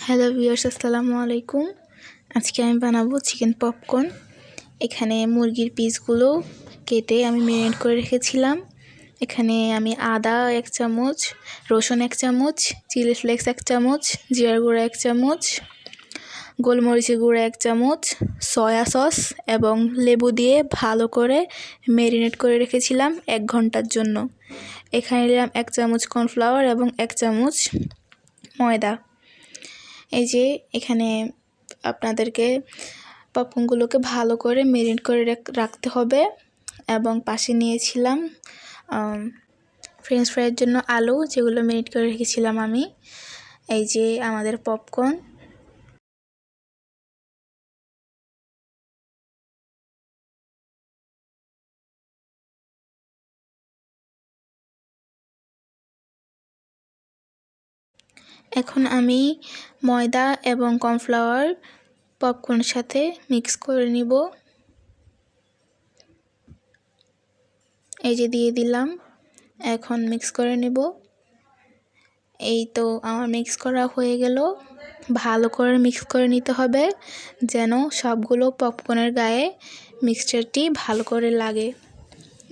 Hello viewers, আসসালামু আলাইকুম। আজকে আমি বানাবো চিকেন পপকর্ন। এখানে মুরগির পিসগুলো কেটে আমি ম্যারিনেট করে রেখেছিলাম। এখানে আমি আদা 1 চামচ, রসুন 1 চামচ, চিলি ফ্লেক্স 1 চামচ, জিরার গুঁড়া 1 চামচ, গোলমরিচের গুঁড়া 1 চামচ, সয়া সস এবং লেবু দিয়ে ভালো করে ম্যারিনেট করে রেখেছিলাম 1 ঘন্টার জন্য। এখানে নিলাম 1 চামচ কর্নফ্লাওয়ার এবং 1 চামচ ময়দা। এই যে এখানে আপনাদেরকে পপকর্নগুলোকে ভালো করে ম্যারিনেট করে রাখতে হবে। এবং পাশে নিয়েছিলাম ফ্রেঞ্চ ফ্রাইয়ের জন্য আলু, যেগুলো ম্যারিনেট করে রেখেছিলাম আমি। এই যে আমাদের পপকর্ন। এখন আমি ময়দা এবং কর্নফ্লাওয়ার পপকর্নের সাথে মিক্স করে নিব। এই যে দিয়ে দিলাম, এখন মিক্স করে নেব। এই তো আমার মিক্স করা হয়ে গেল। ভালো করে মিক্স করে নিতে হবে যেন সবগুলো পপকর্নের গায়ে মিক্সচারটি ভালো করে লাগে।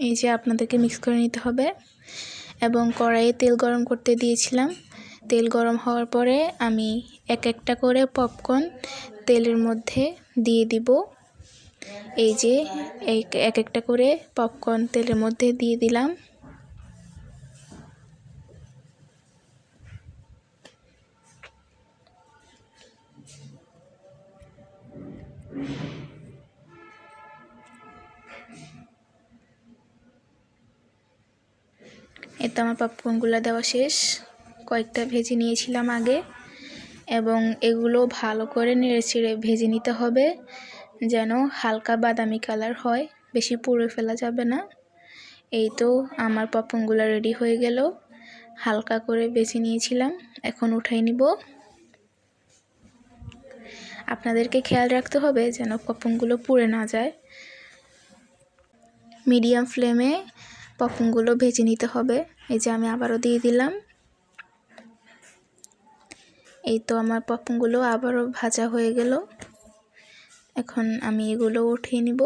এই যে আপনাদেরকে মিক্স করে নিতে হবে। এবং কড়াইয়ে তেল গরম করতে দিয়েছিলাম। তেল গরম হওয়ার পরে আমি এক একটা করে পপকর্ন তেলের মধ্যে দিয়ে দিব। এই যে এক একটা করে পপকর্ন তেলের মধ্যে দিয়ে দিলাম। এতে আমার পপকর্নগুলো দেওয়া শেষ। কয়েকটা ভেজে নিয়েছিলাম আগে, এবং এগুলো ভালো করে নেড়েচেড়ে ভেজে নিতে হবে যেন হালকা বাদামি কালার হয়, বেশি পুড়ে ফেলা যাবে না। এই তো আমার পপকর্নগুলো রেডি হয়ে গেল। হালকা করে বেছে নিয়েছিলাম, এখন উঠাই নিব। আপনাদেরকে খেয়াল রাখতে হবে যেন পপকর্নগুলো পুড়ে না যায়। মিডিয়াম ফ্লেমে পপকর্নগুলো ভেজে নিতে হবে। এই যে আমি আবারও দিয়ে দিলাম। এই তো আমার পপকর্নগুলো আবারও ভাজা হয়ে গেল। এখন আমি এগুলো উঠিয়ে নিব।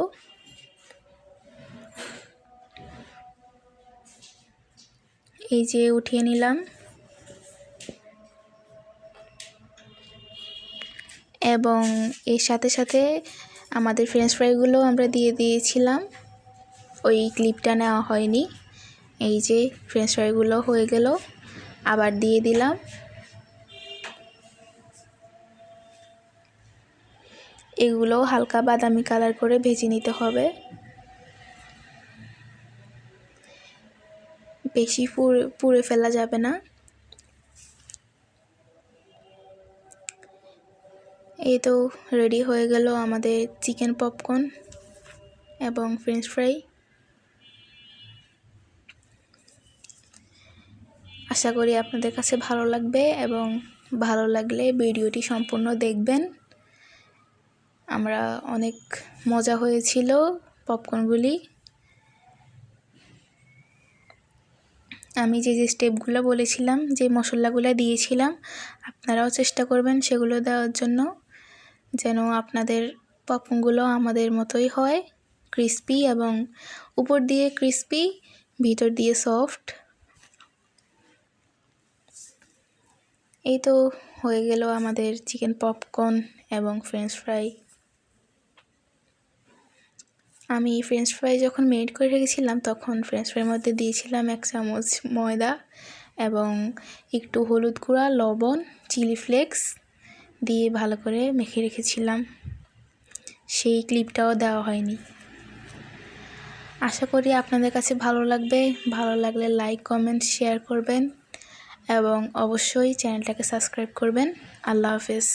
এই যে উঠিয়ে নিলাম। এবং এর সাথে সাথে আমাদের ফ্রেঞ্চ ফ্রাইগুলো আমরা দিয়ে দিয়েছিলাম, ওই ক্লিপটা নেওয়া হয়নি। এই যে ফ্রেঞ্চ ফ্রাইগুলো হয়ে গেল, আবার দিয়ে দিলাম। এগুলো হালকা বাদামি কালার করে ভেজে নিতে হবে, বেশি পুড়ে ফেলা যাবে না। এই তো রেডি হয়ে গেল আমাদের চিকেন পপকর্ন এবং ফ্রেঞ্চ ফ্রাই। আশা করি আপনাদের কাছে ভালো লাগবে, এবং ভালো লাগলে ভিডিওটি সম্পূর্ণ দেখবেন। আমরা অনেক মজা হয়েছিল পপকর্নগুলি। আমি যে স্টেপগুলো বলেছিলাম, যে মশলাগুলো দিয়েছিলাম, আপনারাও চেষ্টা করবেন সেগুলো দেওয়ার জন্য, যেন আপনাদের পপকর্নগুলো আমাদের মতোই হয়, ক্রিস্পি, এবং উপর দিয়ে ক্রিস্পি, ভিতর দিয়ে সফট। এই তো হয়ে গেল আমাদের চিকেন পপকর্ন এবং ফ্রেঞ্চ ফ্রাই। আমি ফ্রেঞ্চ ফ্রাই যখন মেরিনেট করে রেখেছিলাম, তখন ফ্রেঞ্চ ফ্রাইয়ের মধ্যে দিয়েছিলাম 1 চামচ ময়দা এবং একটু হলুদ গুঁড়া, লবণ, চিলি ফ্লেক্স দিয়ে ভালো করে মেখে রেখেছিলাম। সেই ক্লিপটাও দেওয়া হয়নি। আশা করি আপনাদের কাছে ভালো লাগবে। ভালো লাগলে লাইক, কমেন্ট, শেয়ার করবেন, এবং অবশ্যই চ্যানেলটাকে সাবস্ক্রাইব করবেন। আল্লাহ হাফেজ।